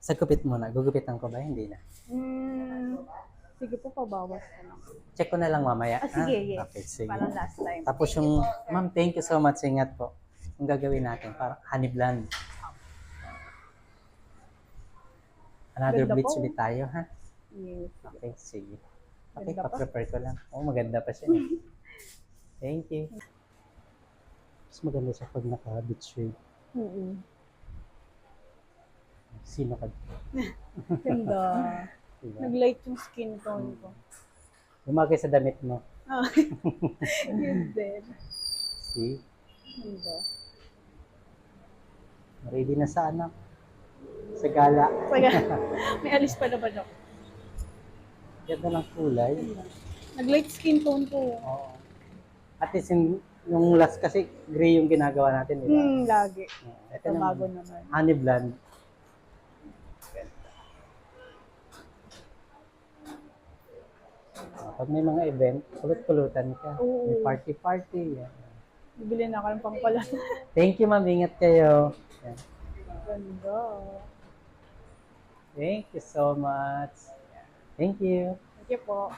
Sa gupit muna. Gugupitan ko ba? Hindi na. Sige po, pabawas ko lang. Check ko na lang mamaya. Sige, yes. Okay, sige. Parang last time. Tapos yung, ma'am, thank you so much. Ingat po. Yung gagawin natin, parang honey blonde. Another Ganda bleach po. ulit tayo, ha? Yes. Okay, sige. Okay, Ganda pa. pa-prepare ko lang. Oh, maganda pa siya. Thank you. Mas maganda siya pag naka-beach shade. Sino ka? Ganda. Diba? Nag-light yung skin tone ko. Lumagay sa damit mo. Yun din. See? Ganda. Ready na sa ano? Sa gala. Saga, may alis pa naman ako. Ganda ng kulay. Nag-light skin tone ko. Oo. At least yung last kasi gray yung ginagawa natin, di ba? Lagi. Ito Ito bago naman. naman. Honey blonde. Pag may mga event, kulot-kulutan ka. Oo. May party-party. Yan. Bibili na ako ng pangpalat. Thank you, ma'am. Ingat kayo. Yan. Ganda. Thank you so much. Thank you. Thank you po.